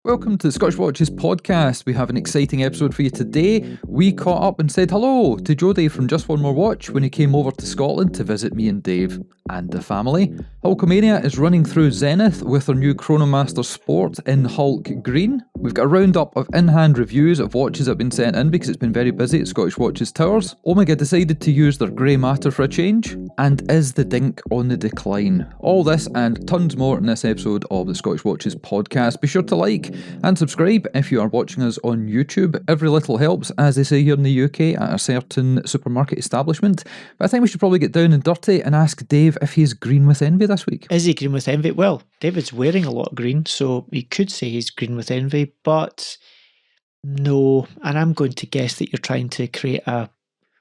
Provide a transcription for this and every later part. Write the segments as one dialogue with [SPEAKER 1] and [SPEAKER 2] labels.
[SPEAKER 1] Welcome to the Scottish Watches podcast. We have an exciting episode for you today. We caught up and said hello to Jody from Just One More Watch when he came over to Scotland to visit me and Dave and the family. Hulkamania is running through Zenith with their new Chronomaster Sport in Hulk Green. We've got a roundup of in-hand reviews of watches that have been sent in because it's been very busy at Scottish Watches Towers. Omega decided to use their grey matter for a change. And is the dink on the decline? All this and tons more in this episode of the Scottish Watches podcast. Be sure to like and subscribe if you are watching us on YouTube. Every little helps, as they say here in the UK at a certain supermarket establishment. But I think we should probably get down and dirty and ask Dave if he's green with envy this week.
[SPEAKER 2] Is he green with envy? Well, David's wearing a lot of green, so he could say he's green with envy, but no. And I'm going to guess that you're trying to create a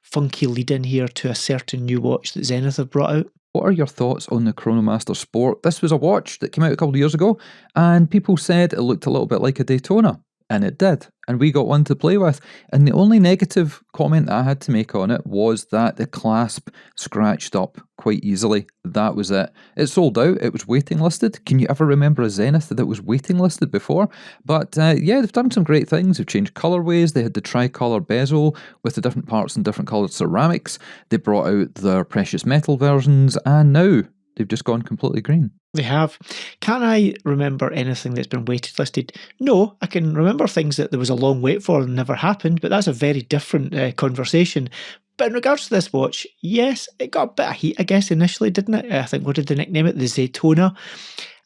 [SPEAKER 2] funky lead in here to a certain new watch that Zenith have brought out.
[SPEAKER 1] What are your thoughts on the Chronomaster Sport? This was a watch that came out a couple of years ago, and people said it looked a little bit like a Daytona. And it did. And we got one to play with. And the only negative comment I had to make on it was that the clasp scratched up quite easily. That was it. It sold out. It was waiting listed. Can you ever remember a Zenith that was waiting listed before? But yeah, they've done some great things. They've changed colourways. They had the tricolour bezel with the different parts and different coloured ceramics. They brought out their precious metal versions. And now they've just gone completely green.
[SPEAKER 2] They have. Can I remember anything that's been waited listed? No, I can remember things that there was a long wait for and never happened, but that's a very different conversation. But in regards to this watch, yes, it got a bit of heat, I guess, initially, didn't it? I think, what did they nickname it? The Zetona.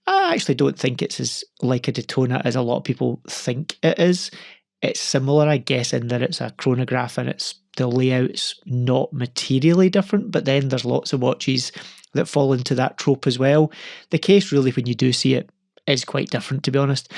[SPEAKER 2] I actually don't think it's as like a Daytona as a lot of people think it is. It's similar, I guess, in that it's a chronograph and the layout's not materially different, but then there's lots of watches that fall into that trope as well. The case really, when you do see it, is quite different, to be honest.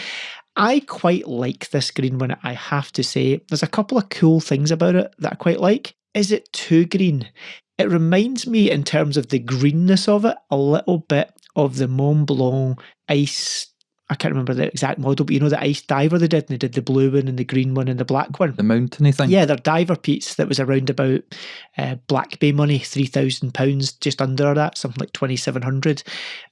[SPEAKER 2] I quite like this green one, I have to say. There's a couple of cool things about it that I quite like. Is it too green? It reminds me, in terms of the greenness of it, a little bit of the Mont Blanc ice. I can't remember the exact model, but you know the ice diver they did, and they did the blue one and the green one and the black one.
[SPEAKER 1] The mountainy thing?
[SPEAKER 2] Yeah, their diver piece that was around about Black Bay money, £3,000, just under that, something like 2,700.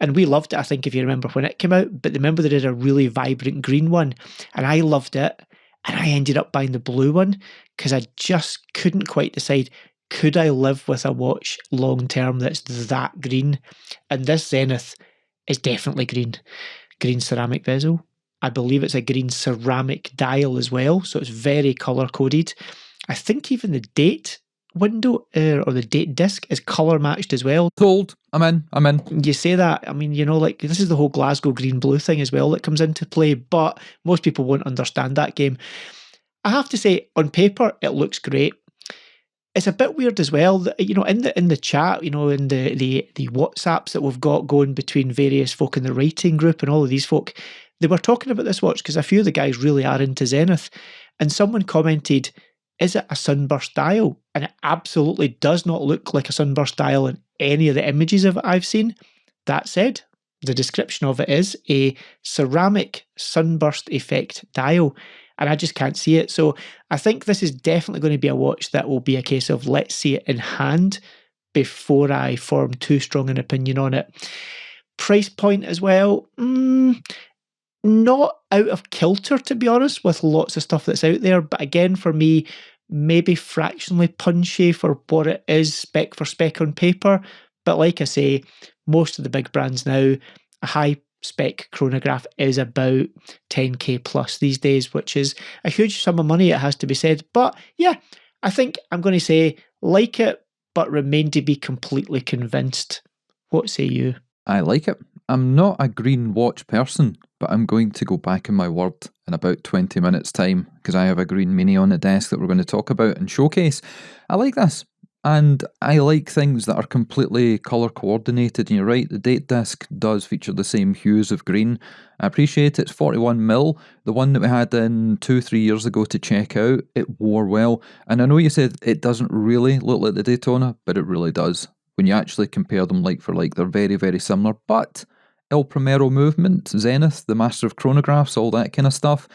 [SPEAKER 2] And we loved it, I think, if you remember when it came out. But remember they did a really vibrant green one, and I loved it. And I ended up buying the blue one because I just couldn't quite decide, could I live with a watch long term that's that green? And this Zenith is definitely green. Green ceramic bezel. I believe it's a green ceramic dial as well, so it's very colour coded. I think even the date window or the date disc is colour matched as well.
[SPEAKER 1] Sold. I'm in.
[SPEAKER 2] You say that, I mean, you know, like this is the whole Glasgow green blue thing as well that comes into play, but most people won't understand that game. I have to say, on paper, it looks great. It's a bit weird as well that, you know, in the chat, you know, in the WhatsApps that we've got going between various folk in the writing group and all of these folk, they were talking about this watch because a few of the guys really are into Zenith, and someone commented, is it a sunburst dial? And it absolutely does not look like a sunburst dial in any of the images of it I've seen. That said, the description of it is a ceramic sunburst effect dial, and I just can't see it. So I think this is definitely going to be a watch that will be a case of let's see it in hand before I form too strong an opinion on it. Price point as well, not out of kilter, to be honest, with lots of stuff that's out there. But again, for me, maybe fractionally punchy for what it is, spec for spec on paper. But like I say, most of the big brands now, a high spec chronograph is about 10k plus these days, which is a huge sum of money, it has to be said. But yeah, I think I'm going to say like it, but remain to be completely convinced. What say you?
[SPEAKER 1] I like it. I'm not a green watch person, but I'm going to go back in my word in about 20 minutes time because I have a green mini on the desk that we're going to talk about and showcase. I like this. And I like things that are completely colour coordinated. And you're right, the date disc does feature the same hues of green. I appreciate it's 41mm. The one that we had in 2-3 years ago to check out, it wore well. And I know you said it doesn't really look like the Daytona, but it really does. When you actually compare them like for like, they're very, very similar. But El Primero movement, Zenith, the master of chronographs, all that kind of stuff,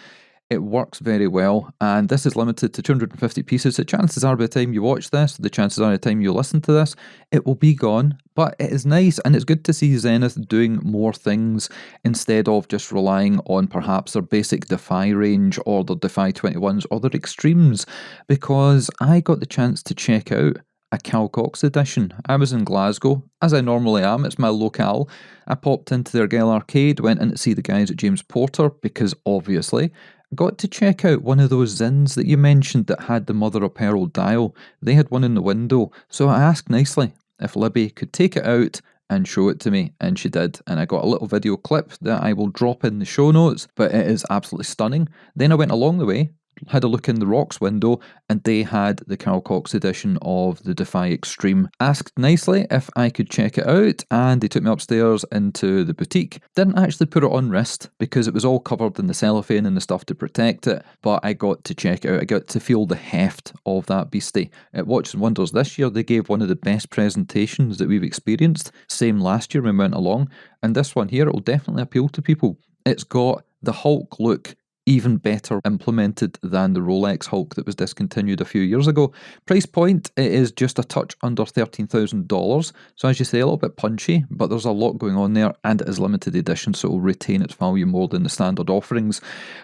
[SPEAKER 1] It works very well, and this is limited to 250 pieces, so chances are by the time you watch this, the chances are by the time you listen to this, it will be gone, but it is nice, and it's good to see Zenith doing more things instead of just relying on perhaps their basic Defy range, or their Defy 21s, or their Extremes, because I got the chance to check out a Cal Cox edition. I was in Glasgow, as I normally am, it's my locale. I popped into their Gale Arcade, went in to see the guys at James Porter, because obviously, got to check out one of those Zins that you mentioned that had the mother of pearl dial. They had one in the window, so I asked nicely if Libby could take it out and show it to me, and she did, and I got a little video clip that I will drop in the show notes, but it is absolutely stunning. Then I went along the way, had a look in the Rocks window, and they had the Carl Cox edition of the Defy Extreme. Asked nicely if I could check it out, and they took me upstairs into the boutique. Didn't actually put it on wrist, because it was all covered in the cellophane and the stuff to protect it, but I got to check it out. I got to feel the heft of that beastie. At Watches and Wonders this year, they gave one of the best presentations that we've experienced. Same last year when we went along, and this one here, it will definitely appeal to people. It's got the Hulk look, even better implemented than the Rolex Hulk that was discontinued a few years ago. Price point, it is just a touch under $13,000, so as you say, a little bit punchy, but there's a lot going on there, and it is limited edition, so it will retain its value more than the standard offerings.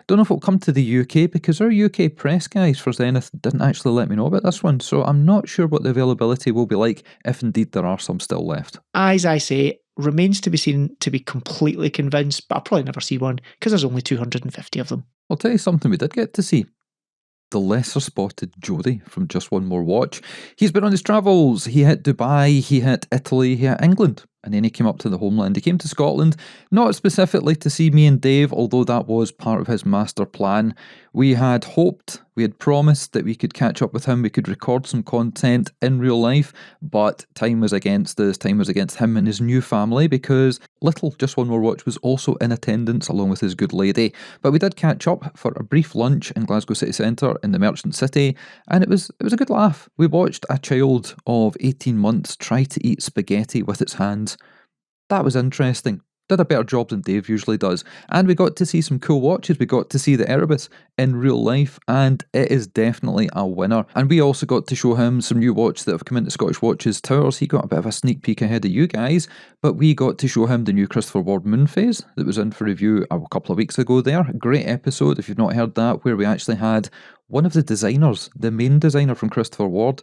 [SPEAKER 1] Don't know if it'll come to the UK, because our UK press guys for Zenith didn't actually let me know about this one, so I'm not sure what the availability will be like, if indeed there are some still left.
[SPEAKER 2] As I say, remains to be seen to be completely convinced, but I'll probably never see one, because there's only 250 of them.
[SPEAKER 1] I'll tell you something we did get to see. The lesser spotted Jody from Just One More Watch. He's been on his travels. He hit Dubai, he hit Italy, he hit England, and then he came up to the homeland. He came to Scotland, not specifically to see me and Dave, although that was part of his master plan. We had hoped, we had promised that we could catch up with him, we could record some content in real life, but time was against us, time was against him and his new family, because little Just One More Watch was also in attendance along with his good lady. But we did catch up for a brief lunch in Glasgow City Centre in the Merchant City, and it was a good laugh. We watched a child of 18 months try to eat spaghetti with its hands. That was interesting. Did a better job than Dave usually does. And we got to see some cool watches. We got to see the Erebus in real life, and it is definitely a winner. And we also got to show him some new watches that have come into Scottish Watches Towers. He got a bit of a sneak peek ahead of you guys, but we got to show him the new Christopher Ward Moonphase that was in for review a couple of weeks ago there. Great episode, if you've not heard that, where we actually had one of the designers, the main designer from Christopher Ward,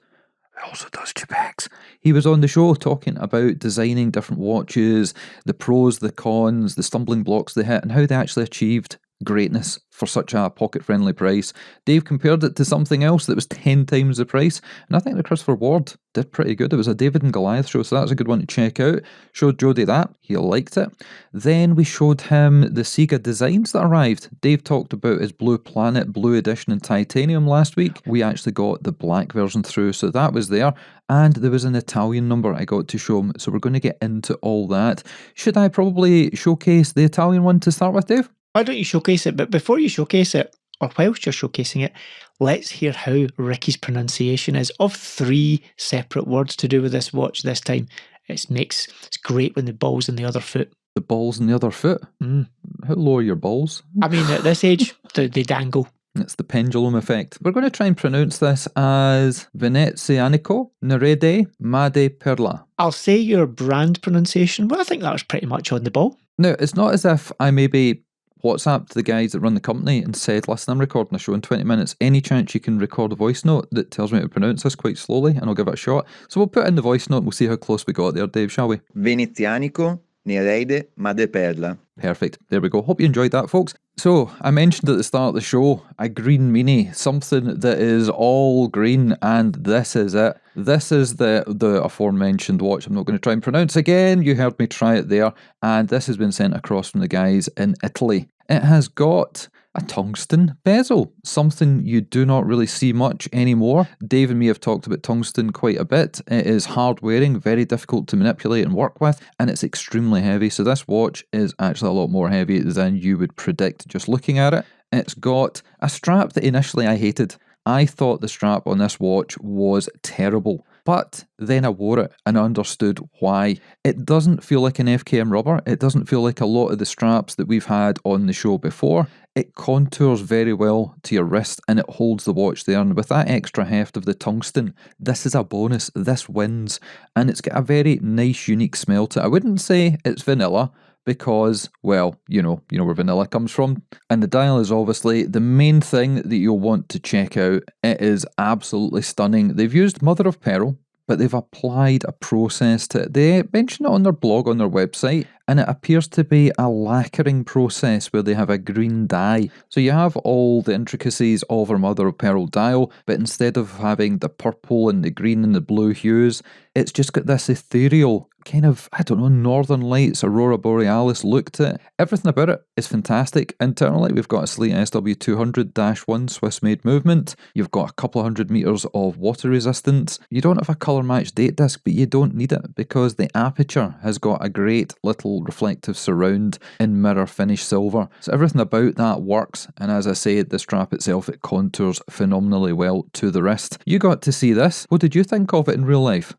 [SPEAKER 1] who also does Chepex. He was on the show talking about designing different watches, the pros, the cons, the stumbling blocks they hit, and how they actually achieved greatness for such a pocket-friendly price. Dave compared it to something else that was 10 times the price, and I think the Christopher Ward did pretty good. It was a David and Goliath show, so that's a good one to check out. Showed Jody that, he liked it. Then we showed him the Sega designs that arrived. Dave talked about his Blue Planet Blue Edition in titanium last week. We actually got the black version through, so that was there. And there was an Italian number I got to show him, so we're going to get into all that. Should I probably showcase the Italian one to start with, Dave?
[SPEAKER 2] Why don't you showcase it? But before you showcase it, or whilst you're showcasing it, let's hear how Ricky's pronunciation is of 3 separate words to do with this watch this time. It's great when the ball's in the other foot.
[SPEAKER 1] The ball's in the other foot? How low are your balls?
[SPEAKER 2] I mean, at this age, they dangle.
[SPEAKER 1] It's the pendulum effect. We're going to try and pronounce this as Venezianico Nerede Made Perla.
[SPEAKER 2] I'll say your brand pronunciation, but I think that was pretty much on the ball.
[SPEAKER 1] Now, it's not as if I maybe WhatsApped the guys that run the company and said, listen, I'm recording a show in 20 minutes. Any chance you can record a voice note that tells me how to pronounce this quite slowly, and I'll give it a shot. So we'll put in the voice note and we'll see how close we got there, Dave, shall we?
[SPEAKER 3] Venezianico Nerede Made Perla.
[SPEAKER 1] Perfect. There we go. Hope you enjoyed that, folks. So, I mentioned at the start of the show, a green Mini, something that is all green, and this is it. This is the aforementioned watch I'm not going to try and pronounce again. You heard me try it there, and this has been sent across from the guys in Italy. It has got a tungsten bezel, something you do not really see much anymore. Dave and me have talked about tungsten quite a bit. It is hard wearing, very difficult to manipulate and work with, and it's extremely heavy. So this watch is actually a lot more heavy than you would predict just looking at it. It's got a strap that initially I hated. I thought the strap on this watch was terrible. But then I wore it and I understood why. It doesn't feel like an FKM rubber. It doesn't feel like a lot of the straps that we've had on the show before. It contours very well to your wrist and it holds the watch there. And with that extra heft of the tungsten, this is a bonus. This wins. And it's got a very nice, unique smell to it. I wouldn't say it's vanilla, because, well, you know where vanilla comes from. And the dial is obviously the main thing that you'll want to check out. It is absolutely stunning. They've used mother of pearl, but they've applied a process to it. They mention it on their blog, on their website, and it appears to be a lacquering process where they have a green dye. So you have all the intricacies of our mother of pearl dial, but instead of having the purple and the green and the blue hues, it's just got this ethereal kind of, Northern Lights, Aurora Borealis look to it. Everything about it is fantastic. Internally, we've got a sleek SW200-1 Swiss-made movement. You've got a couple of 100 metres of water resistance. You don't have a colour-matched date disc, but you don't need it because the aperture has got a great little reflective surround in mirror finish silver. So everything about that works, and as I say, the strap itself, it contours phenomenally well to the wrist. You got to see this. What did you think of it in real life?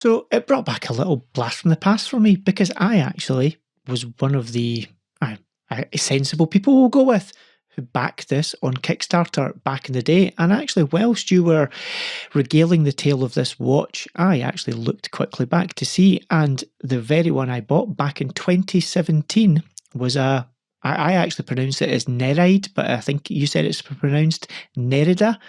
[SPEAKER 2] So it brought back a little blast from the past for me, because I actually was one of the sensible people we'll go with who backed this on Kickstarter back in the day. And actually, whilst you were regaling the tale of this watch, I actually looked quickly back to see, and the very one I bought back in 2017 was I actually pronounced it as Nereid, but I think you said it's pronounced Nerida.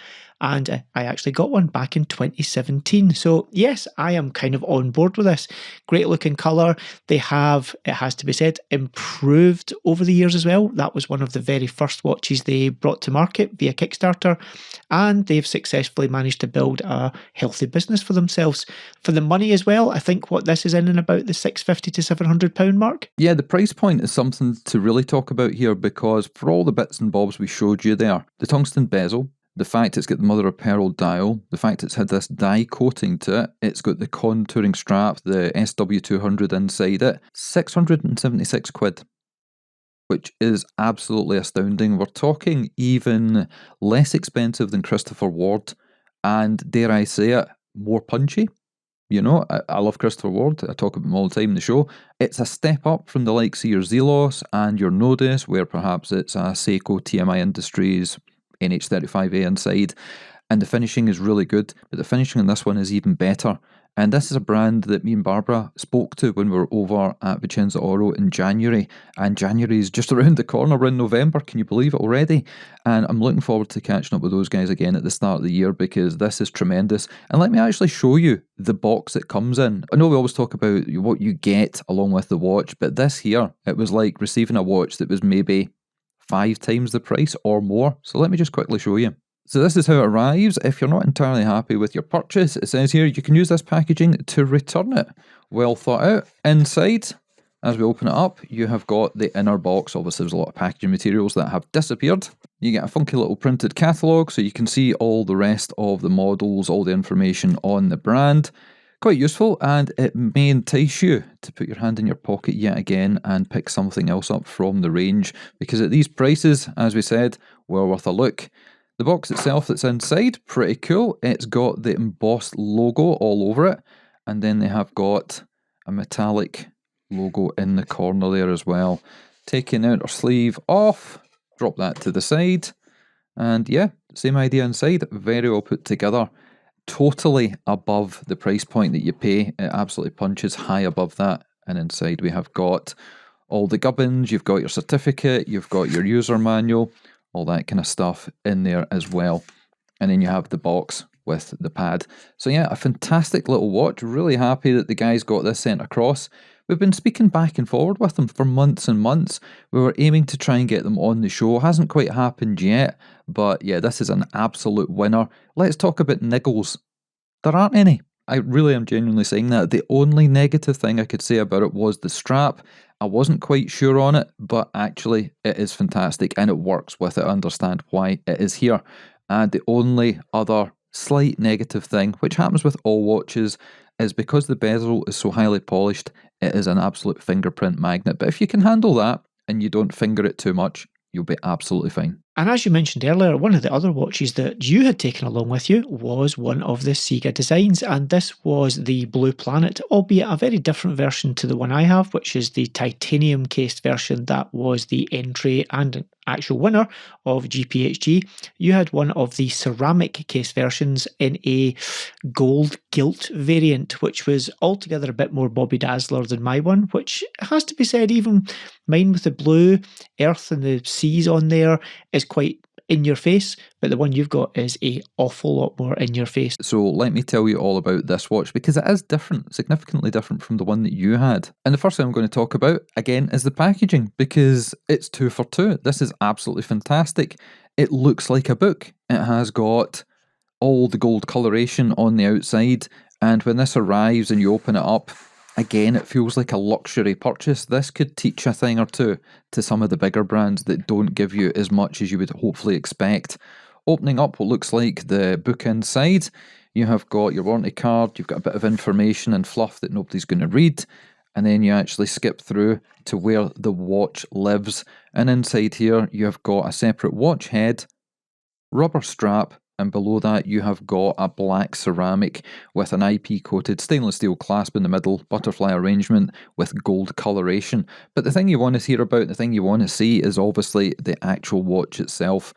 [SPEAKER 2] And I actually got one back in 2017. So yes, I am kind of on board with this. Great looking colour. They have, it has to be said, improved over the years as well. That was one of the very first watches they brought to market via Kickstarter. And they've successfully managed to build a healthy business for themselves. For the money as well, I think what this is in and about the £650 to £700 mark.
[SPEAKER 1] Yeah, the price point is something to really talk about here, because for all the bits and bobs we showed you there, the tungsten bezel, the fact it's got the mother of pearl dial, the fact it's had this dye coating to it, it's got the contouring strap, the SW200 inside it, 676 quid, which is absolutely astounding. We're talking even less expensive than Christopher Ward, and dare I say it, more punchy. You know, I love Christopher Ward. I talk about him all the time in the show. It's a step up from the likes of your Zelos and your Nodus, where perhaps it's a Seiko TMI Industries NH35A inside, and the finishing is really good, but the finishing on this one is even better. And this is a brand that me and Barbara spoke to when we were over at Vicenza Oro in January, and January is just around the corner. We're in November, can you believe it already? And I'm looking forward to catching up with those guys again at the start of the year, because this is tremendous. And let me actually show you the box it comes in. I know we always talk about what you get along with the watch, but this here, it was like receiving a watch that was maybe 5 times the price or more. So let me just quickly show you. So this is how it arrives. If you're not entirely happy with your purchase, it says here you can use this packaging to return it. Well thought out. Inside, as we open it up, you have got the inner box. Obviously there's a lot of packaging materials that have disappeared. You get a funky little printed catalogue, so you can see all the rest of the models, all the information on the brand. Quite useful, and it may entice you to put your hand in your pocket yet again and pick something else up from the range, because at these prices, as we said, well worth a look. The box itself that's inside, pretty cool. It's got the embossed logo all over it, and then they have got a metallic logo in the corner there as well. Taking out our sleeve off, drop that to the side, and yeah, same idea inside, very well put together. Totally above the price point that you pay. It absolutely punches high above that. And inside we have got all the gubbins, you've got your certificate, you've got your user manual, all that kind of stuff in there as well. And then you have the box with the pad. So yeah, a fantastic little watch. Really happy that the guys got this sent across. We've been speaking back and forward with them for months and months. We were aiming to try and get them on the show. Hasn't quite happened yet, but yeah, this is an absolute winner. Let's talk about niggles. There aren't any. I really am genuinely saying that. The only negative thing I could say about it was the strap. I wasn't quite sure on it, but actually it is fantastic and it works with it. I understand why it is here. And the only other slight negative thing, which happens with all watches, is because the bezel is so highly polished, it is an absolute fingerprint magnet. But if you can handle that and you don't finger it too much, you'll be absolutely fine.
[SPEAKER 2] And as you mentioned earlier, one of the other watches that you had taken along with you was one of the Sega designs, and this was the Blue Planet, albeit a very different version to the one I have, which is the titanium cased version that was the entry and actual winner of GPHG. You had one of the ceramic case versions in a gold gilt variant, which was altogether a bit more Bobby Dazzler than my one, which has to be said, even mine with the blue earth and the seas on there is quite in your face, but the one you've got is a awful lot more in your face.
[SPEAKER 1] So let me tell you all about this watch, because it is different, significantly different from the one that you had. And the first thing I'm going to talk about, again, is the packaging, because it's 2 for 2. This is absolutely fantastic. It looks like a book. It has got all the gold coloration on the outside, and when this arrives and you open it up, again, it feels like a luxury purchase. This could teach a thing or two to some of the bigger brands that don't give you as much as you would hopefully expect. Opening up what looks like the book inside, you have got your warranty card, you've got a bit of information and fluff that nobody's going to read, and then you actually skip through to where the watch lives. And inside here, you have got a separate watch head, rubber strap, and below that you have got a black ceramic with an IP coated stainless steel clasp in the middle, butterfly arrangement with gold coloration. But the thing you want to hear about, the thing you want to see, is obviously the actual watch itself,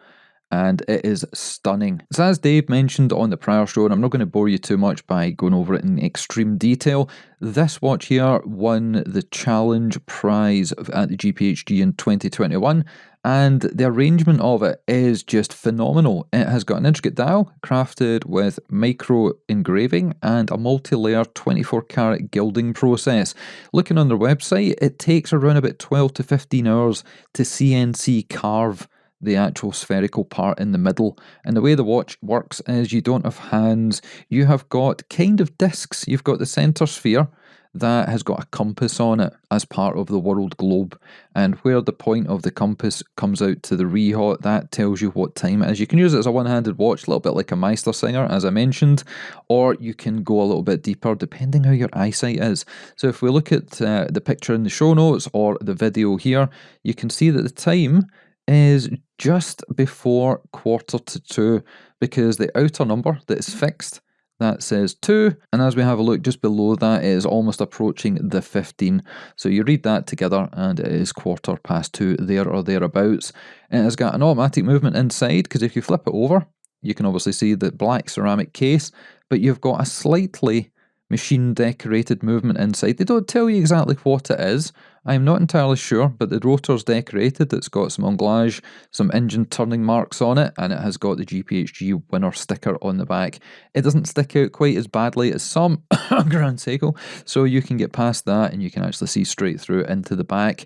[SPEAKER 1] and it is stunning. So as Dave mentioned on the prior show, and I'm not going to bore you too much by going over it in extreme detail, this watch here won the Challenge Prize at the GPHG in 2021, and the arrangement of it is just phenomenal. It has got an intricate dial crafted with micro engraving and a multi-layer 24 karat gilding process. Looking on their website, it takes around about 12 to 15 hours to CNC carve the actual spherical part in the middle. And the way the watch works is you don't have hands, you have got kind of discs. You've got the centre sphere that has got a compass on it as part of the world globe, and where the point of the compass comes out to the rehaut, that tells you what time it is. You can use it as a one-handed watch, a little bit like a Meister Singer, as I mentioned, or you can go a little bit deeper depending how your eyesight is. So if we look at the picture in the show notes or the video here, you can see that the time is just before 1:45, because the outer number that is fixed, that says 2, and as we have a look just below that, it is almost approaching the 15. So you read that together and it is 2:15 there or thereabouts. It has got an automatic movement inside, because if you flip it over, you can obviously see the black ceramic case, but you've got a slightly machine decorated movement inside. They don't tell you exactly what it is. I'm not entirely sure, but the rotor's decorated. It's got some anglage, some engine turning marks on it, and it has got the GPHG winner sticker on the back. It doesn't stick out quite as badly as some Grand Seiko, so you can get past that and you can actually see straight through into the back.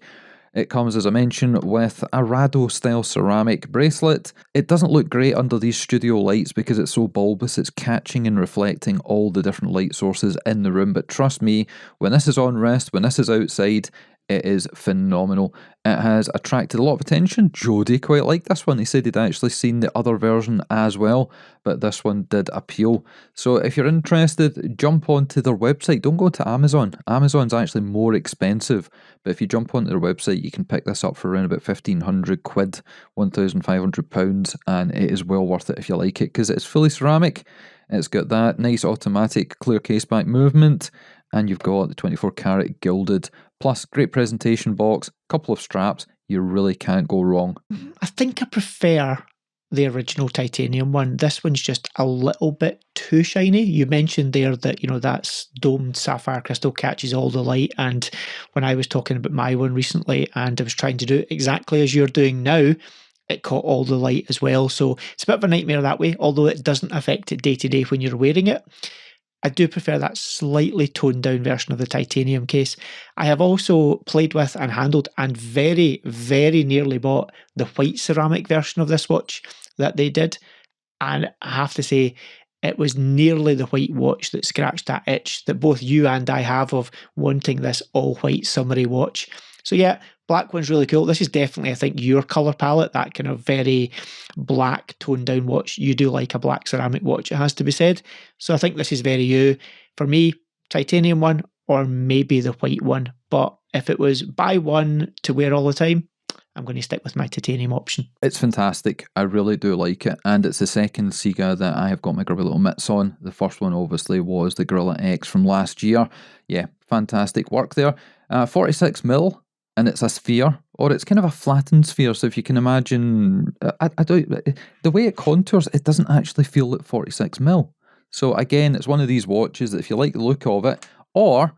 [SPEAKER 1] It comes, as I mentioned, with a Rado-style ceramic bracelet. It doesn't look great under these studio lights because it's so bulbous, it's catching and reflecting all the different light sources in the room, but trust me, when this is on wrist, when this is outside, it is phenomenal. It has attracted a lot of attention. Jody quite liked this one. He said he'd actually seen the other version as well, but this one did appeal. So if you're interested, jump onto their website. Don't go to Amazon. Amazon's actually more expensive, but if you jump onto their website, you can pick this up for around about 1,500 quid, £1,500, and it is well worth it if you like it, because it's fully ceramic. It's got that nice automatic clear caseback movement, and you've got the 24 karat gilded, plus great presentation box, couple of straps. You really can't go wrong.
[SPEAKER 2] I think I prefer the original titanium one. This one's just a little bit too shiny. You mentioned there that, you know, that's domed sapphire crystal catches all the light, and when I was talking about my one recently and I was trying to do it exactly as you're doing now, it caught all the light as well. So it's a bit of a nightmare that way, although it doesn't affect it day to day when you're wearing it. I do prefer that slightly toned down version of the titanium case. I have also played with and handled and very, very nearly bought the white ceramic version of this watch that they did. And I have to say, it was nearly the white watch that scratched that itch that both you and I have of wanting this all white summery watch. So yeah, black one's really cool. This is definitely, I think, your colour palette, that kind of very black toned down watch. You do like a black ceramic watch, it has to be said. So I think this is very you. For me, titanium one or maybe the white one. But if it was buy one to wear all the time, I'm going to stick with my titanium option.
[SPEAKER 1] It's fantastic. I really do like it. And it's the second Sega that I have got my grubby little mitts on. The first one obviously was the Gorilla X from last year. Yeah, fantastic work there. 46mm, and it's a sphere, or it's kind of a flattened sphere. So if you can imagine, I don't, the way it contours, it doesn't actually feel like 46mm. So again, it's one of these watches that if you like the look of it, or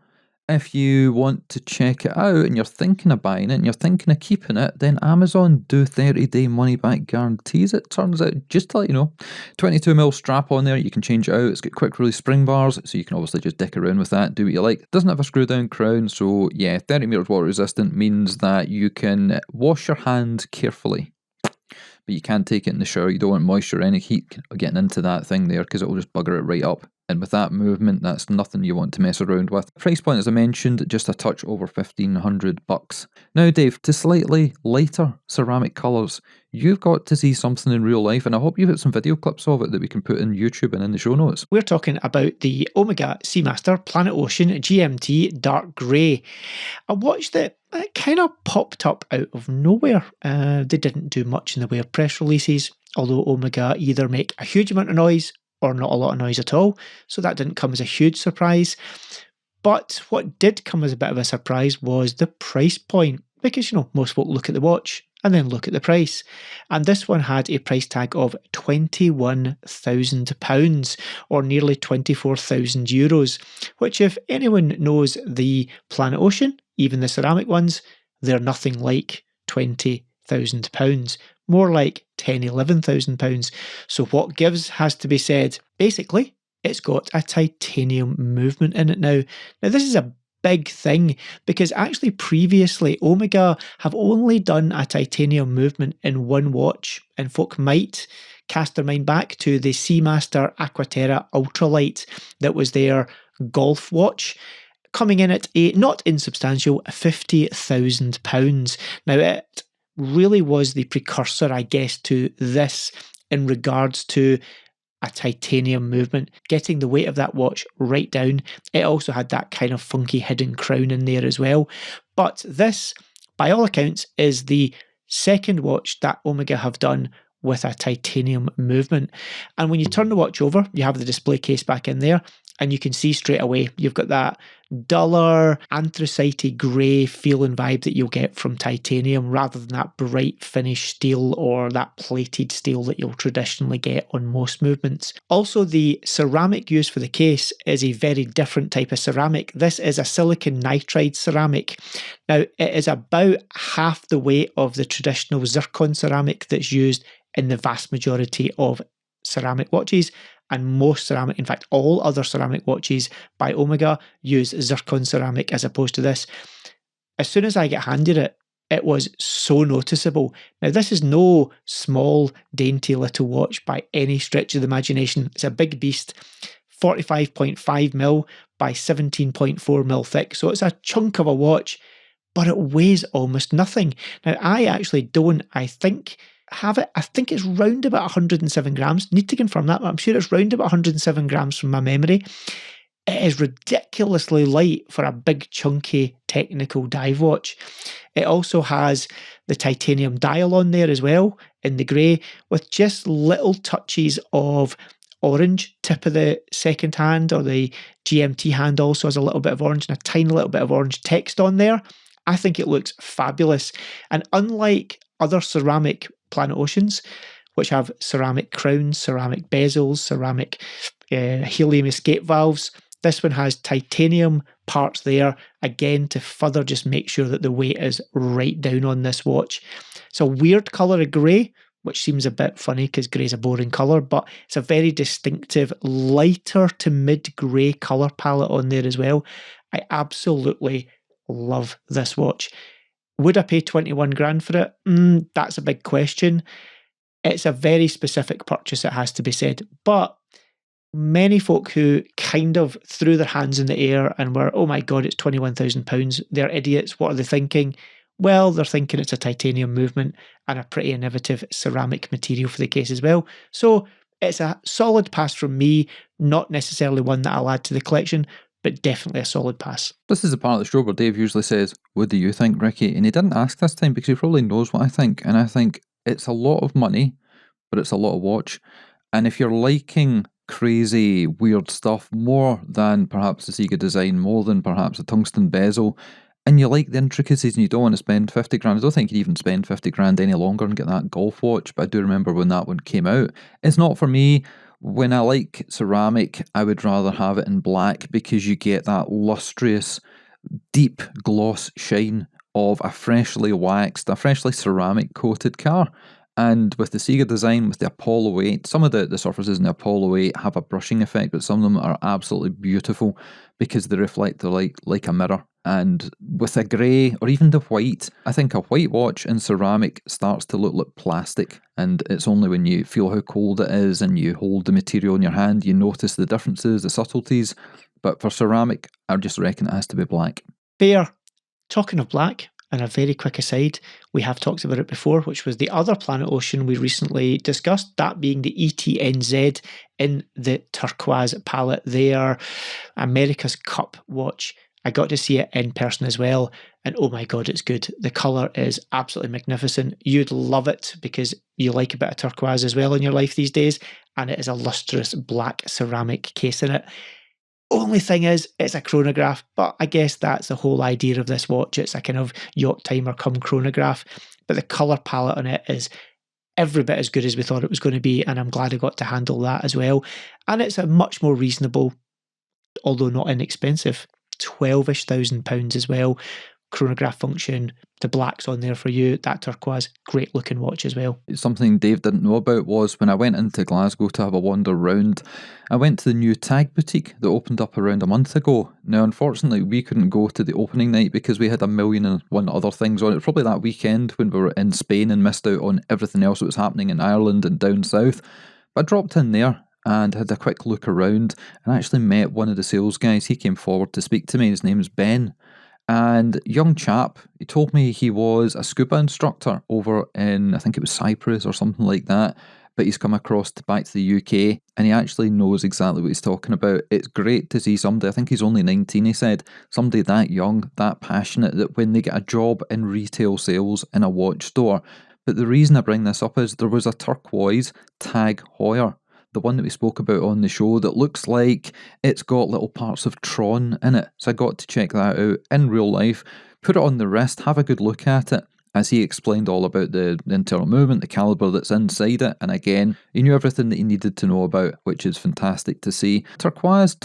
[SPEAKER 1] if you want to check it out and you're thinking of buying it and you're thinking of keeping it, then Amazon do 30-day money-back guarantees, it turns out, just to let you know. 22mm strap on there, you can change it out. It's got quick release spring bars, so you can obviously just dick around with that, do what you like. It doesn't have a screw-down crown, so yeah, 30 meters water resistant means that you can wash your hand carefully. But you can't take it in the shower. You don't want moisture or any heat getting into that thing there because it will just bugger it right up. And with that movement, that's nothing you want to mess around with. Price point, as I mentioned, just a touch over $1,500. Now, Dave, to slightly lighter ceramic colours, you've got to see something in real life, and I hope you've got some video clips of it that we can put in YouTube and in the show notes.
[SPEAKER 2] We're talking about the Omega Seamaster Planet Ocean GMT Dark Grey, a watch that kind of popped up out of nowhere. They didn't do much in the way of press releases, although Omega either make a huge amount of noise or not a lot of noise at all, so that didn't come as a huge surprise. But what did come as a bit of a surprise was the price point, because, most folk look at the watch and then look at the price. And this one had a price tag of £21,000, or nearly €24,000, which, if anyone knows the Planet Ocean, even the ceramic ones, they're nothing like £20,000. More like £10,000-11,000. So what gives has to be said. Basically, it's got a titanium movement in it now. Now, this is a big thing because actually previously Omega have only done a titanium movement in one watch, and folk might cast their mind back to the Seamaster Aquaterra Ultralight that was their golf watch, coming in at a not insubstantial £50,000. Now, it really was the precursor, I guess, to this in regards to a titanium movement, getting the weight of that watch right down. It also had that kind of funky hidden crown in there as well. But this, by all accounts, is the second watch that Omega have done with a titanium movement. And when you turn the watch over, you have the display case back in there, and you can see straight away you've got that duller, anthracite grey feel and vibe that you'll get from titanium, rather than that bright finished steel or that plated steel that you'll traditionally get on most movements. Also, the ceramic used for the case is a very different type of ceramic. This is a silicon nitride ceramic. Now, it is about half the weight of the traditional zircon ceramic that's used in the vast majority of ceramic watches, and most ceramic, in fact all other ceramic watches by Omega, use zircon ceramic as opposed to this. As soon as I get handed it, it was so noticeable. Now, this is no small dainty little watch by any stretch of the imagination. It's a big beast, 45.5mm by 17.4mm thick, so it's a chunk of a watch, but it weighs almost nothing. Now, I actually don't, I think it's round about 107 grams. Need to confirm that, but I'm sure it's round about 107 grams from my memory. It is ridiculously light for a big, chunky, technical dive watch. It also has the titanium dial on there as well, in the grey, with just little touches of orange. Tip of the second hand, or the GMT hand, also has a little bit of orange and a tiny little bit of orange text on there. I think it looks fabulous. And unlike other ceramic Planet Oceans, which have ceramic crowns, ceramic bezels, ceramic helium escape valves, this one has titanium parts there, again, to further just make sure that the weight is right down on this watch. It's a weird colour of grey, which seems a bit funny because grey is a boring colour, but it's a very distinctive lighter to mid-grey colour palette on there as well. I absolutely love this watch. Would I pay 21 grand for it? That's a big question. It's a very specific purchase, it has to be said. But many folk who kind of threw their hands in the air and were, oh my God, it's £21,000, they're idiots. What are they thinking? Well, they're thinking it's a titanium movement and a pretty innovative ceramic material for the case as well. So it's a solid pass from me, not necessarily one that I'll add to the collection, but definitely a solid pass.
[SPEAKER 1] This is the part of the show where Dave usually says, "What do you think, Ricky?" And he didn't ask this time because he probably knows what I think. And I think it's a lot of money, but it's a lot of watch. And if you're liking crazy, weird stuff more than perhaps the Sega design, more than perhaps a tungsten bezel, and you like the intricacies and you don't want to spend 50 grand, I don't think you'd even spend 50 grand any longer and get that golf watch, but I do remember when that one came out. It's not for me. When I like ceramic, I would rather have it in black because you get that lustrous, deep gloss shine of a freshly waxed, a freshly ceramic coated car. And with the Sega design, with the Apollo 8, some of the surfaces in the Apollo 8 have a brushing effect, but some of them are absolutely beautiful because they reflect the light like a mirror. And with a grey or even the white, I think a white watch in ceramic starts to look like plastic. And it's only when you feel how cold it is and you hold the material in your hand, you notice the differences, the subtleties. But for ceramic, I just reckon it has to be black.
[SPEAKER 2] Fair. Talking of black, and a very quick aside, we have talked about it before, which was the other Planet Ocean we recently discussed, that being the ETNZ in the turquoise palette there, America's Cup watch. I got to see it in person as well, and oh my god, it's good. The colour is absolutely magnificent. You'd love it because you like a bit of turquoise as well in your life these days, and it is a lustrous black ceramic case in it. Only thing is, it's a chronograph, but I guess that's the whole idea of this watch. It's a kind of yacht timer come chronograph, but the colour palette on it is every bit as good as we thought it was going to be, and I'm glad I got to handle that as well. And it's a much more reasonable, although not inexpensive, £12,000 as well. Chronograph function, the black's on there for you, that turquoise, great looking watch as well.
[SPEAKER 1] Something Dave didn't know about was when I went into Glasgow to have a wander round, I went to the new Tag Boutique that opened up around a month ago. Now unfortunately we couldn't go to the opening night because we had 1,000,001 other things on. It was probably that weekend when we were in Spain and missed out on everything else that was happening in Ireland and down south. But I dropped in there and had a quick look around and actually met one of the sales guys. He came forward to speak to me. His name's Ben. And young chap, he told me he was a scuba instructor over in, I think it was Cyprus or something like that, but he's come across back to the UK and he actually knows exactly what he's talking about. It's great to see somebody, I think he's only 19, he said, somebody that young, that passionate, that when they get a job in retail sales in a watch store. But the reason I bring this up is there was a turquoise Tag Heuer, the one that we spoke about on the show, that looks like it's got little parts of Tron in it. So I got to check that out in real life, put it on the wrist, have a good look at it, as he explained all about the internal movement, the calibre that's inside it. And again, he knew everything that he needed to know about, which is fantastic to see. Turquoise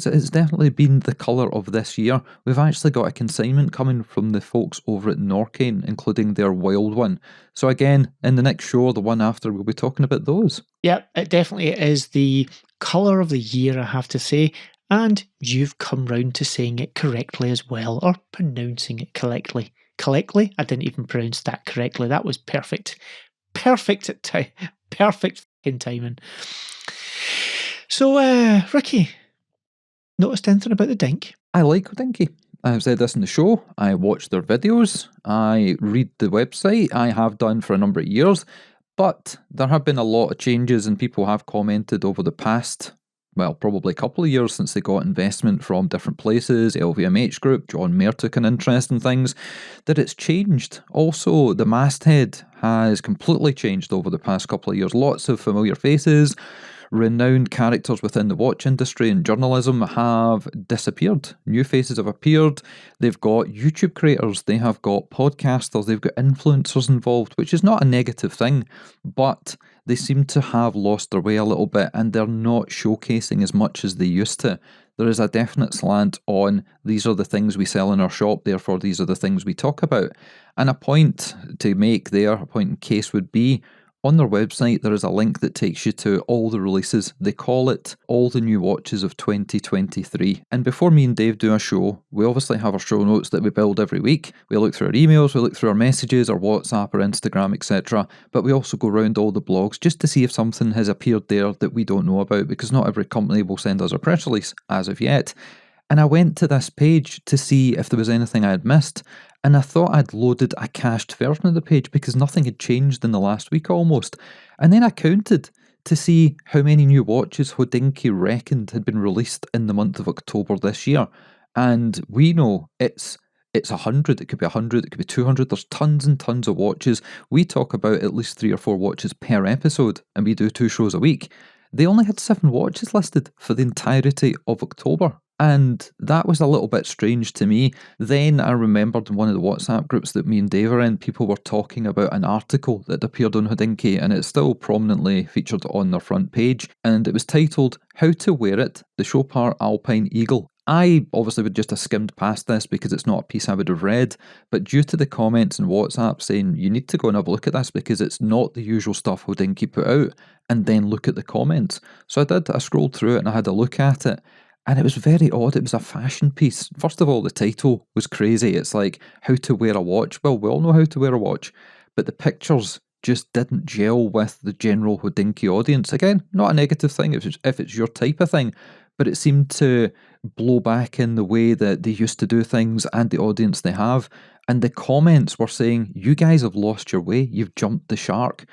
[SPEAKER 1] has definitely been the colour of this year. We've actually got a consignment coming from the folks over at Norcane, including their wild one. So again, in the next show, the one after, we'll be talking about those.
[SPEAKER 2] Yep, it definitely is the colour of the year, I have to say. And you've come round to saying it correctly as well, or pronouncing it correctly. Correctly? I didn't even pronounce that correctly. That was perfect. Perfect fucking timing. So, Ricky, noticed anything about the Dink?
[SPEAKER 1] I like Dinky. I've said this in the show. I watch their videos. I read the website. I have done for a number of years. But there have been a lot of changes and people have commented over the past, well, probably a couple of years since they got investment from different places, LVMH Group, John Mayer took an interest in things, that it's changed. Also, the masthead has completely changed over the past couple of years. Lots of familiar faces, renowned characters within the watch industry and journalism have disappeared. New faces have appeared. They've got YouTube creators, they have got podcasters, they've got influencers involved, which is not a negative thing, but they seem to have lost their way a little bit and they're not showcasing as much as they used to. There is a definite slant on these are the things we sell in our shop, therefore these are the things we talk about. And a point to make there, a point in case would be, on their website, there is a link that takes you to all the releases. They call it all the new watches of 2023. And before me and Dave do a show, we obviously have our show notes that we build every week. We look through our emails, we look through our messages, our WhatsApp, our Instagram, etc. But we also go around all the blogs just to see if something has appeared there that we don't know about, because not every company will send us a press release as of yet. And I went to this page to see if there was anything I had missed, and I thought I'd loaded a cached version of the page because nothing had changed in the last week almost. And then I counted to see how many new watches Hodinkee reckoned had been released in the month of October this year. And we know it's 100, it could be 100, it could be 200, there's tons and tons of watches. We talk about at least 3 or 4 watches per episode, and we do 2 shows a week. They only had 7 watches listed for the entirety of October. And that was a little bit strange to me. Then I remembered in one of the WhatsApp groups that me and Dave are in, people were talking about an article that appeared on Hodinkee, and it's still prominently featured on their front page. And it was titled, How to Wear It, the Chopard Alpine Eagle. I obviously would just have skimmed past this because it's not a piece I would have read, but due to the comments in WhatsApp saying you need to go and have a look at this because it's not the usual stuff Hodinkee put out, and then look at the comments. So I did, I scrolled through it and I had a look at it, and it was very odd. It was a fashion piece. First of all, the title was crazy. It's like, how to wear a watch. Well, we all know how to wear a watch, but the pictures just didn't gel with the general Hodinkee audience. Again, not a negative thing if it's your type of thing, but it seemed to blow back in the way that they used to do things and the audience they have. And the comments were saying, you guys have lost your way, you've jumped the shark.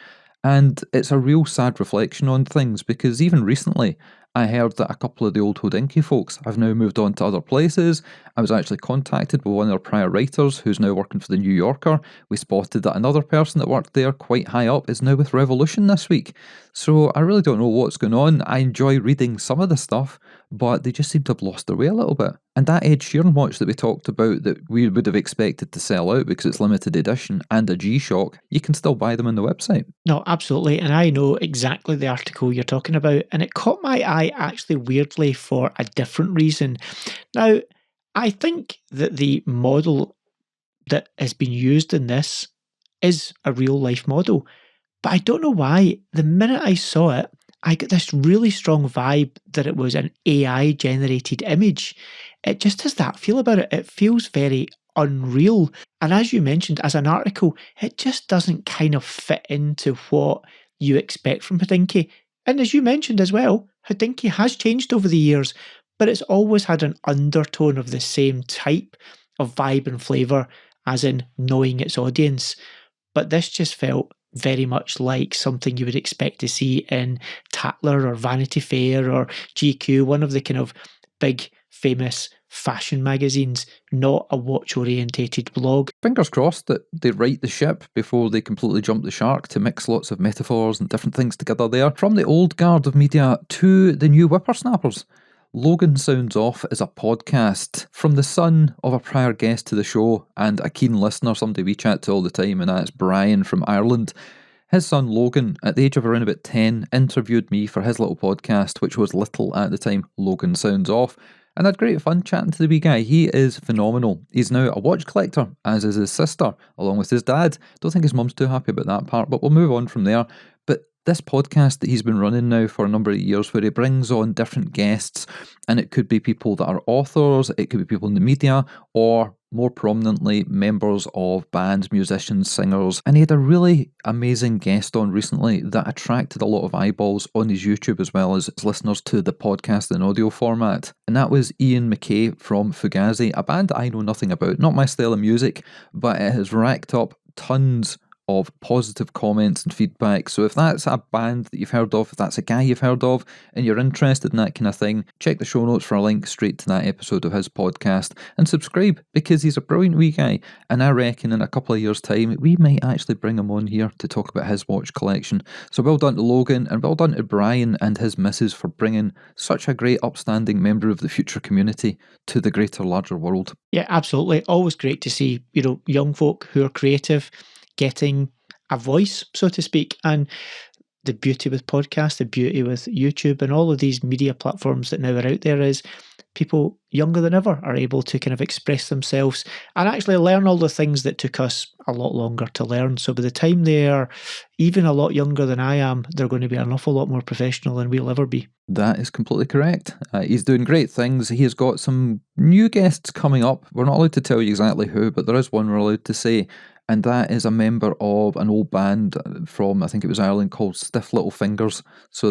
[SPEAKER 1] And it's a real sad reflection on things, because even recently I heard that a couple of the old Hodinkee folks have now moved on to other places. I was actually contacted by one of their prior writers who's now working for the New Yorker. We spotted that another person that worked there quite high up is now with Revolution this week. So I really don't know what's going on. I enjoy reading some of the stuff, but they just seem to have lost their way a little bit. And that Ed Sheeran watch that we talked about that we would have expected to sell out because it's limited edition and a G-Shock, you can still buy them on the website.
[SPEAKER 2] No, absolutely. And I know exactly the article you're talking about. And it caught my eye actually weirdly for a different reason. Now, I think that the model that has been used in this is a real life model. But I don't know why, the minute I saw it, I got this really strong vibe that it was an AI generated image. It just has that feel about it. It feels very unreal. And as you mentioned, as an article, it just doesn't kind of fit into what you expect from Hodinkee. And as you mentioned as well, Hodinkee has changed over the years, but it's always had an undertone of the same type of vibe and flavour, as in knowing its audience. But this just felt very much like something you would expect to see in Tatler or Vanity Fair or GQ, one of the kind of big famous fashion magazines, not a watch-orientated blog.
[SPEAKER 1] Fingers crossed that they right the ship before they completely jump the shark, to mix lots of metaphors and different things together there. From the old guard of media to the new whippersnappers. Logan Sounds Off is a podcast from the son of a prior guest to the show and a keen listener, somebody we chat to all the time, and that's Brian from Ireland. His son Logan, at the age of around about 10, interviewed me for his little podcast, which was little at the time, Logan Sounds Off, and I had great fun chatting to the wee guy. He is phenomenal. He's now a watch collector, as is his sister, along with his dad. Don't think his mum's too happy about that part, but we'll move on from there. But this podcast that he's been running now for a number of years, where he brings on different guests, and it could be people that are authors, it could be people in the media, or more prominently, members of bands, musicians, singers. And he had a really amazing guest on recently that attracted a lot of eyeballs on his YouTube as well as listeners to the podcast in audio format. And that was Ian McKay from Fugazi, a band I know nothing about, not my style of music, but it has racked up tons of positive comments and feedback. So if that's a band that you've heard of, if that's a guy you've heard of, and you're interested in that kind of thing, check the show notes for a link straight to that episode of his podcast and subscribe, because he's a brilliant wee guy. And I reckon in a couple of years' time, we might actually bring him on here to talk about his watch collection. So well done to Logan, and well done to Brian and his missus for bringing such a great upstanding member of the future community to the greater, larger world.
[SPEAKER 2] Yeah, absolutely. Always great to see, young folk who are creative getting a voice, so to speak. And the beauty with podcasts, the beauty with YouTube and all of these media platforms that now are out there is people younger than ever are able to kind of express themselves and actually learn all the things that took us a lot longer to learn. So by the time they are even a lot younger than I am, they're going to be an awful lot more professional than we'll ever be.
[SPEAKER 1] That is completely correct. He's doing great things. He has got some new guests coming up. We're not allowed to tell you exactly who, but there is one we're allowed to say. and that is a member of an old band from, I think it was Ireland, called Stiff Little Fingers. So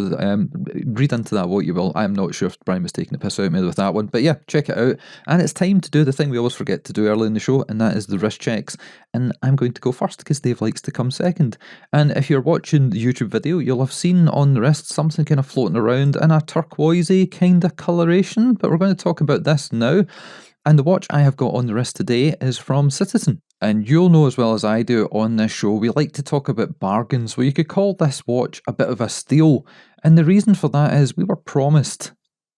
[SPEAKER 1] read into that what you will. I'm not sure if Brian was taking the piss out of me with that one, but yeah, check it out. And it's time to do the thing we always forget to do early in the show, and that is the wrist checks. And I'm going to go first because Dave likes to come second. And if you're watching the YouTube video, you'll have seen on the wrist something kind of floating around in a turquoisey kind of coloration, but we're going to talk about this now. And the watch I have got on the wrist today is from Citizen. And you'll know as well as I do on this show, we like to talk about bargains. Well, you could call this watch a bit of a steal. And the reason for that is we were promised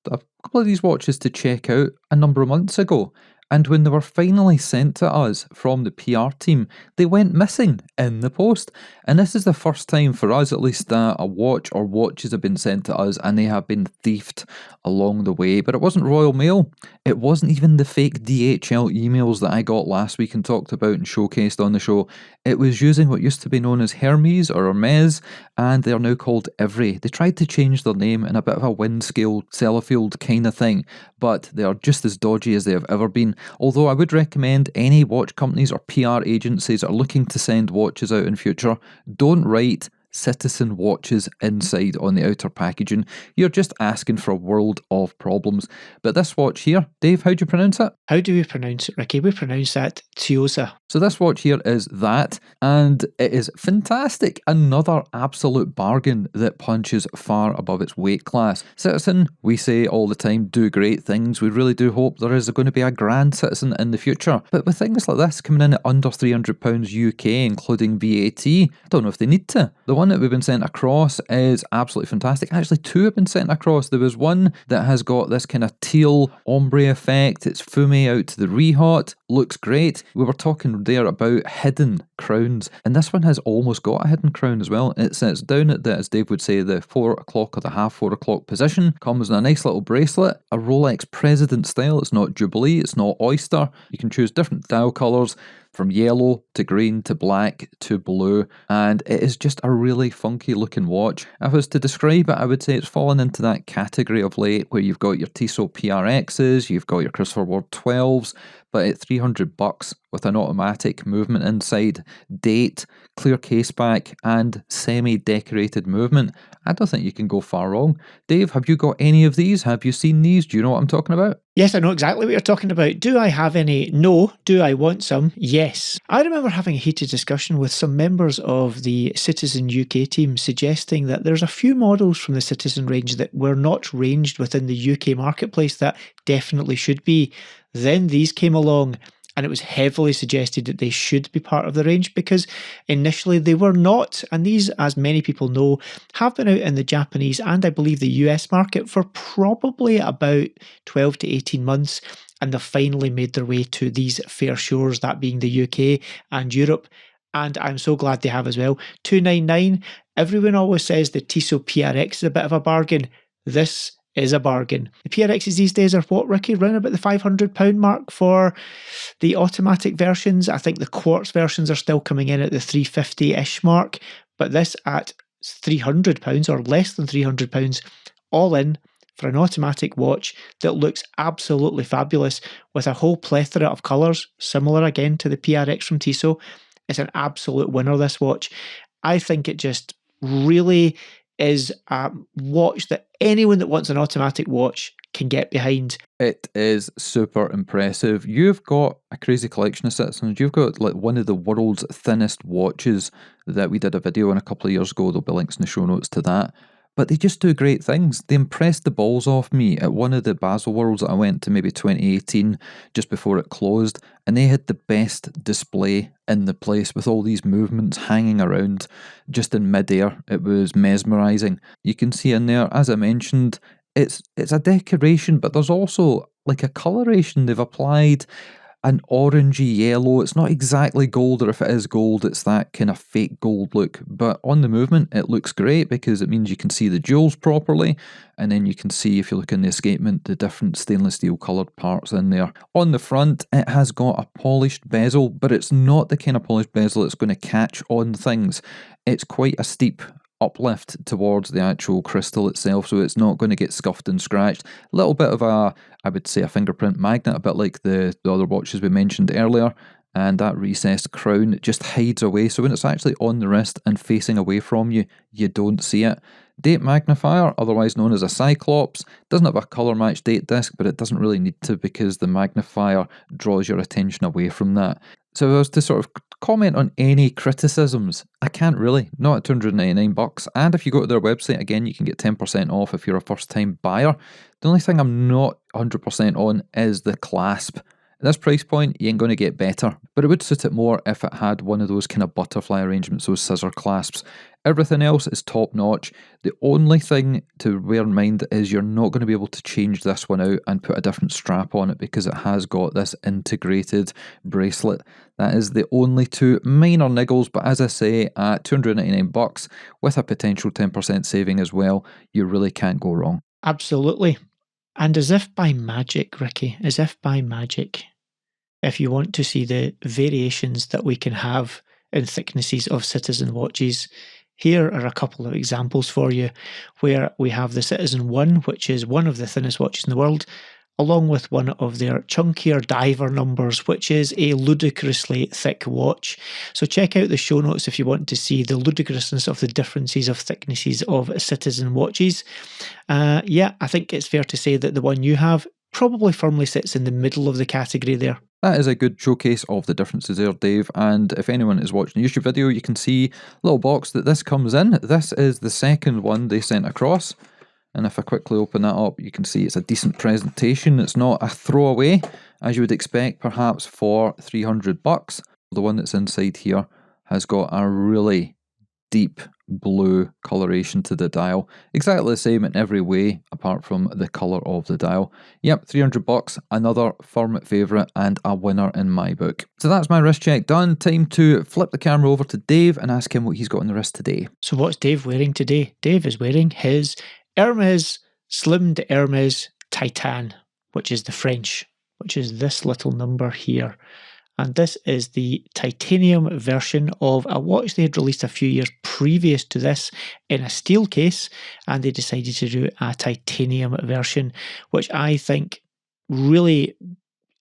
[SPEAKER 1] a couple of these watches to check out a number of months ago. And when they were finally sent to us from the PR team, they went missing in the post. And this is the first time for us, at least, that a watch or watches have been sent to us and they have been thiefed along the way. But it wasn't Royal Mail. It wasn't even the fake DHL emails that I got last week and talked about and showcased on the show. It was using what used to be known as Hermes or Hermes, and they are now called Ivry. They tried to change their name in a bit of a Windscale, Sellafield kind of thing, but they are just as dodgy as they have ever been. Although I would recommend any watch companies or PR agencies are looking to send watches out in future, don't write Citizen watches inside on the outer packaging. You're just asking for a world of problems. But this watch here, Dave, how do you pronounce it?
[SPEAKER 2] How do we pronounce it, Ricky? We pronounce that Tiosa.
[SPEAKER 1] So this watch here is that, and it is fantastic. Another absolute bargain that punches far above its weight class. Citizen, we say all the time, do great things. We really do hope there is going to be a grand Citizen in the future. But with things like this coming in at under £300 UK, including VAT, I don't know if they need to. The one that we've been sent across is absolutely fantastic. Actually, two have been sent across. There was one that has got this kind of teal ombre effect. It's fume out to the rehot. Looks great. We were talking there about hidden crowns, and this one has almost got a hidden crown as well. It sits down at the, as Dave would say, the 4 o'clock or the half 4 o'clock position. Comes in a nice little bracelet, a Rolex President style. It's not Jubilee, it's not Oyster. You can choose different dial colours, from yellow to green to black to blue, and it is just a really funky looking watch. If I was to describe it, I would say it's fallen into that category of late where you've got your Tissot PRXs, you've got your Christopher Ward 12s, but at $300 with an automatic movement inside, date, clear case back, and semi-decorated movement, I don't think you can go far wrong. Dave, have you got any of these? Have you seen these? Do you know what I'm talking about?
[SPEAKER 2] Yes, I know exactly what you're talking about. Do I have any? No. Do I want some? Yes. I remember having a heated discussion with some members of the Citizen UK team suggesting that there's a few models from the Citizen range that were not ranged within the UK marketplace that definitely should be. Then these came along, and it was heavily suggested that they should be part of the range because initially they were not. And these, as many people know, have been out in the Japanese and I believe the US market for probably about 12 to 18 months. And they've finally made their way to these fair shores, that being the UK and Europe. And I'm so glad they have as well. $299. Everyone always says the Tissot PRX is a bit of a bargain. This is a bargain. The PRXs these days are what, Ricky? Round about the £500 mark for the automatic versions. I think the quartz versions are still coming in at the £350-ish mark, but this at £300 or less than £300 all in for an automatic watch that looks absolutely fabulous with a whole plethora of colours, similar again to the PRX from Tissot. It's an absolute winner, this watch. I think it just really is a watch that anyone that wants an automatic watch can get behind.
[SPEAKER 1] It is super impressive. You've got a crazy collection of Citizens. You've got like one of the world's thinnest watches that we did a video on a couple of years ago. There'll be links in the show notes to that. But they just do great things. They impressed the balls off me at one of the Basel Worlds that I went to, maybe 2018, just before it closed, and they had the best display in the place with all these movements hanging around just in mid-air. It was mesmerising. You can see in there, as I mentioned, it's a decoration, but there's also like a coloration. They've applied an orangey yellow. It's not exactly gold, or if it is gold, it's that kind of fake gold look. But on the movement, it looks great because it means you can see the jewels properly. And then you can see, if you look in the escapement, the different stainless steel coloured parts in there. On the front, it has got a polished bezel, but it's not the kind of polished bezel that's going to catch on things. It's quite a steep uplift towards the actual crystal itself, so it's not going to get scuffed and scratched. A little bit of a, I would say, a fingerprint magnet, a bit like the other watches we mentioned earlier. and that recessed crown just hides away, so when it's actually on the wrist and facing away from you, you don't see it. Date magnifier, otherwise known as a Cyclops, doesn't have a colour match date disc, but it doesn't really need to because the magnifier draws your attention away from that. So if I was to sort of comment on any criticisms, I can't really, not at $299, and if you go to their website, again, you can get 10% off if you're a first time buyer. The only thing I'm not 100% on is the clasp. At this price point, you ain't going to get better, but it would suit it more if it had one of those kind of butterfly arrangements, those scissor clasps. Everything else is top notch. The only thing to bear in mind is you're not going to be able to change this one out and put a different strap on it because it has got this integrated bracelet. That is the only two minor niggles, but as I say, at $299 with a potential 10% saving as well, you really can't go wrong.
[SPEAKER 2] Absolutely. And as if by magic, Ricky, as if by magic, if you want to see the variations that we can have in thicknesses of Citizen watches, here are a couple of examples for you where we have the Citizen 1, which is one of the thinnest watches in the world, along with one of their chunkier diver numbers, which is a ludicrously thick watch. So check out the show notes if you want to see the ludicrousness of the differences of thicknesses of Citizen watches. Yeah, I think it's fair to say that the one you have probably firmly sits in the middle of the category there.
[SPEAKER 1] That is a good showcase of the differences there, Dave, and if anyone is watching the YouTube video, you can see a little box that this comes in. This is the second one they sent across. And if I quickly open that up, you can see it's a decent presentation. It's not a throwaway, as you would expect, perhaps for $300. The one that's inside here has got a really deep blue coloration to the dial. Exactly the same in every way, apart from the colour of the dial. Yep, $300, another firm favourite and a winner in my book. So that's my wrist check done. Time to flip the camera over to Dave and ask him what he's got on the wrist today.
[SPEAKER 2] So what's Dave wearing today? Dave is wearing his Hermes Slim de Hermes Titan, which is the French, which is this little number here. And this is the titanium version of a watch they had released a few years previous to this in a steel case, and they decided to do a titanium version, which I think really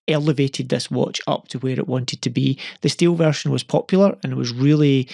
[SPEAKER 2] elevated this watch up to where it wanted to be. The steel version was popular and it was really,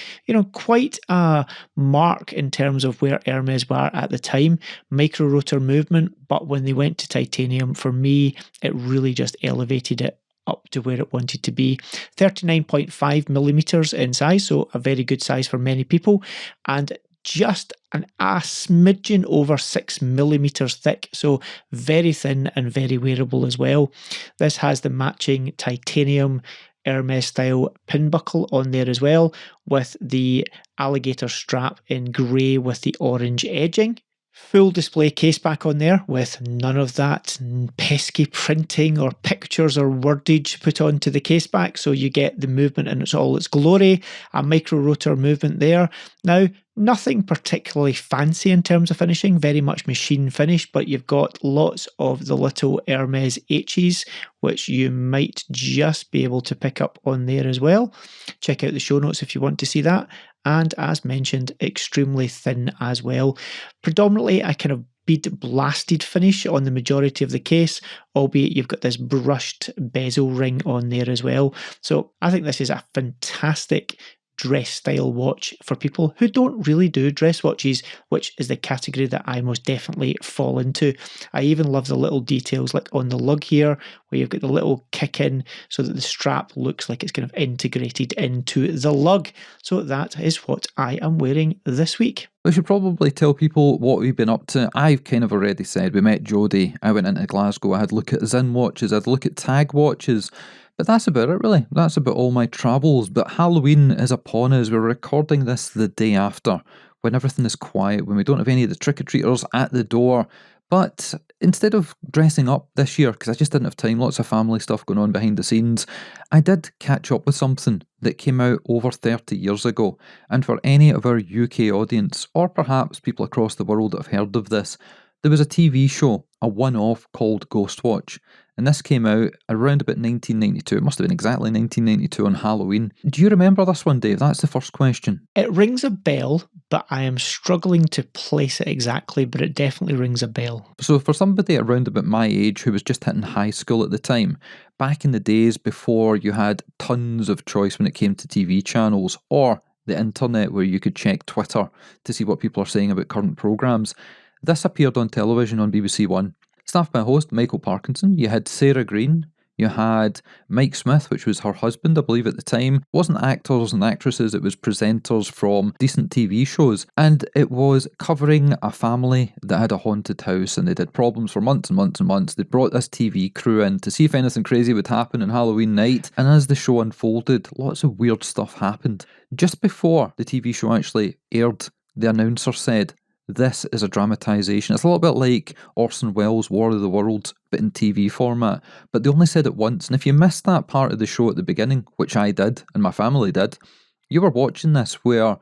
[SPEAKER 2] quite a mark in terms of where Hermes were at the time. Micro rotor movement, but when they went to titanium, for me, it really just elevated it up to where it wanted to be. 39.5 millimeters in size, so a very good size for many people, and just a smidgen over 6 millimeters thick, so very thin and very wearable as well. This has the matching titanium Hermes style pin buckle on there as well, with the alligator strap in grey with the orange edging. Full display case back on there with none of that pesky printing or pictures or wordage put onto the case back, so you get the movement in all its glory, a micro rotor movement there. Now, nothing particularly fancy in terms of finishing, very much machine finish, but you've got lots of the little Hermes H's, which you might just be able to pick up on there as well. Check out the show notes if you want to see that. And as mentioned, extremely thin as well. Predominantly a kind of bead blasted finish on the majority of the case, albeit you've got this brushed bezel ring on there as well. So I think this is a fantastic dress style watch for people who don't really do dress watches, which is the category that I most definitely fall into. I even love the little details like on the lug here, where you've got the little kick in so that the strap looks like it's kind of integrated into the lug. So that is what I am wearing this week.
[SPEAKER 1] We should probably tell people what we've been up to. I've kind of already said we met Jodie. I went into Glasgow. I had a look at Zin watches. I had a look at Tag watches. But that's about it, really. That's about all my travels. But Halloween is upon us. We're recording this the day after, when everything is quiet, when we don't have any of the trick-or-treaters at the door. But instead of dressing up this year, because I just didn't have time, lots of family stuff going on behind the scenes, I did catch up with something that came out over 30 years ago. And for any of our UK audience, or perhaps people across the world that have heard of this, There was a TV show, a one-off called Ghostwatch, and this came out around about 1992. It must have been exactly 1992 on Halloween. Do you remember this one, Dave? That's the first question.
[SPEAKER 2] It rings a bell, but I am struggling to place it exactly, but it definitely rings a bell.
[SPEAKER 1] So for somebody around about my age who was just hitting high school at the time, back in the days before you had tons of choice when it came to TV channels or the internet where you could check Twitter to see what people are saying about current programmes, this appeared on television on BBC One. Staffed by host Michael Parkinson, you had Sarah Green, you had Mike Smith, which was her husband, I believe, at the time. It wasn't actors and actresses, it was presenters from decent TV shows. And it was covering a family that had a haunted house and they'd had problems for months and months and months. They'd brought this TV crew in to see if anything crazy would happen on Halloween night. And as the show unfolded, lots of weird stuff happened. Just before the TV show actually aired, the announcer said, "This is a dramatisation." It's a little bit like Orson Welles' War of the Worlds, but in TV format. But they only said it once, and if you missed that part of the show at the beginning, which I did, and my family did, you were watching this where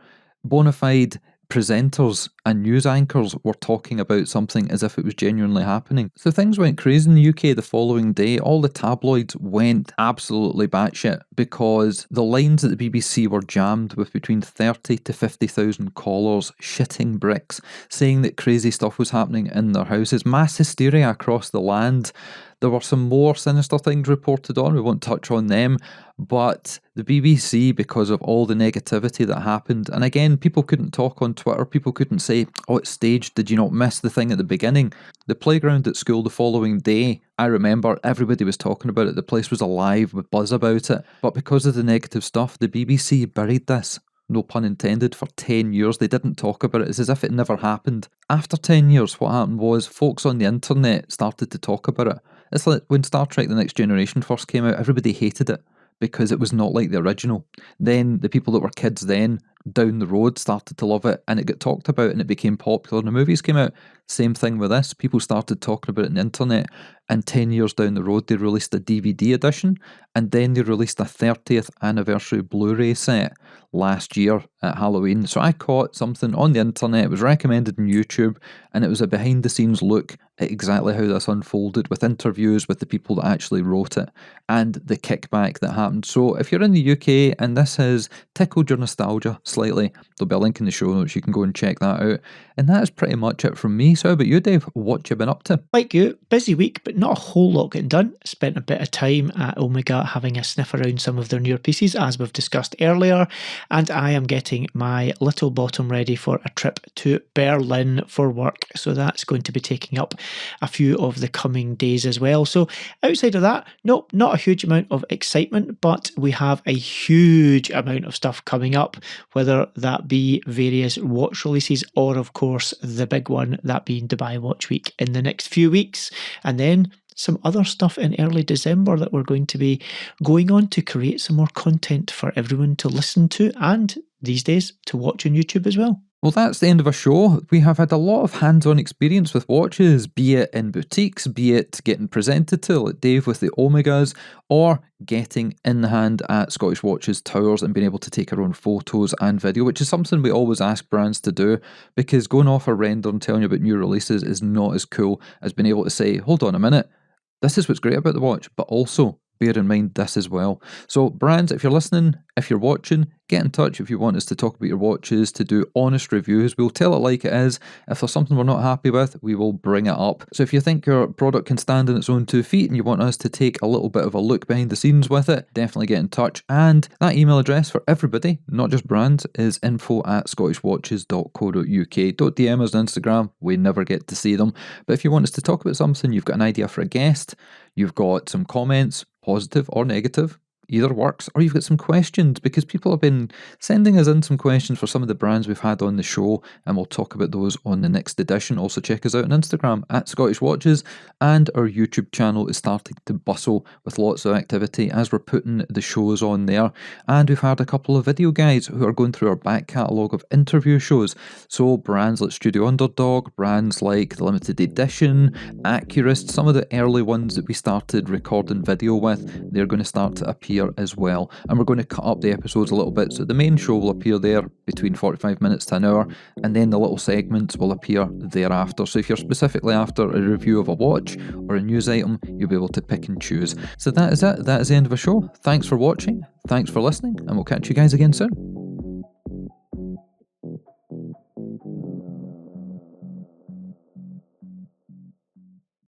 [SPEAKER 1] bona fide presenters and news anchors were talking about something as if it was genuinely happening. So things went crazy in the UK the following day. All the tabloids went absolutely batshit because the lines at the BBC were jammed with between 30 to 50,000 callers shitting bricks, saying that crazy stuff was happening in their houses. Mass hysteria across the land. There were some more sinister things reported on, we won't touch on them, but the BBC, because of all the negativity that happened, and again, people couldn't talk on Twitter, people couldn't say, "Oh, it's staged, did you not miss the thing at the beginning?" The playground at school the following day, I remember everybody was talking about it, the place was alive with buzz about it, but because of the negative stuff, the BBC buried this. No pun intended, for 10 years. They didn't talk about it. It's as if it never happened. After 10 years, what happened was folks on the internet started to talk about it. It's like when Star Trek The Next Generation first came out, everybody hated it because it was not like the original. Then the people that were kids then, down the road, started to love it and it got talked about and it became popular and the movies came out. Same thing with this. People started talking about it on the internet and 10 years down the road they released a DVD edition and then they released a 30th anniversary Blu-ray set last year at Halloween. So I caught something on the internet, it was recommended on YouTube and it was a behind the scenes look at exactly how this unfolded with interviews with the people that actually wrote it and the kickback that happened. So if you're in the UK and this has tickled your nostalgia slightly, there'll be a link in the show notes, you can go and check that out. And that is pretty much it from me. So how about you, Dave? What you been up to?
[SPEAKER 2] Like you, busy week, but not a whole lot getting done. Spent a bit of time at Omega having a sniff around some of their newer pieces, as we've discussed earlier, and I am getting my little bottom ready for a trip to Berlin for work. So that's going to be taking up a few of the coming days as well. So outside of that, no, not a huge amount of excitement, but we have a huge amount of stuff coming up, whether that be various watch releases or of course the big one, that being Dubai Watch Week in the next few weeks, and then some other stuff in early December that we're going to be going on to create some more content for everyone to listen to and these days to watch on YouTube as well.
[SPEAKER 1] Well, that's the end of our show. We have had a lot of hands-on experience with watches, be it in boutiques, be it getting presented to, like Dave with the Omegas, or getting in the hand at Scottish Watches towers and being able to take our own photos and video, which is something we always ask brands to do, because going off a render and telling you about new releases is not as cool as being able to say, hold on a minute, this is what's great about the watch, but also bear in mind this as well. So brands, if you're listening, if you're watching, get in touch if you want us to talk about your watches, to do honest reviews. We'll tell it like it is. If there's something we're not happy with, we will bring it up. So if you think your product can stand on its own 2 feet and you want us to take a little bit of a look behind the scenes with it, definitely get in touch. And that email address for everybody, not just brands, is info@scottishwatches.co.uk. Don't DM us on Instagram, we never get to see them. But if you want us to talk about something, you've got an idea for a guest, you've got some comments, positive or negative, either works, or you've got some questions, because people have been sending us in some questions for some of the brands we've had on the show, and we'll talk about those on the next edition. Also check us out on Instagram at Scottish Watches, and our YouTube channel is starting to bustle with lots of activity as we're putting the shows on there. And we've had a couple of video guys who are going through our back catalogue of interview shows. So brands like Studio Underdog, brands like the Limited Edition, Accurist, some of the early ones that we started recording video with, they're going to start to appear appear as well. And we're going to cut up the episodes a little bit, so the main show will appear there between 45 minutes to an hour, and then the little segments will appear thereafter. So if you're specifically after a review of a watch or a news item, you'll be able to pick and choose. So that is it. That is the end of the show. Thanks for watching, thanks for listening, and we'll catch you guys again soon.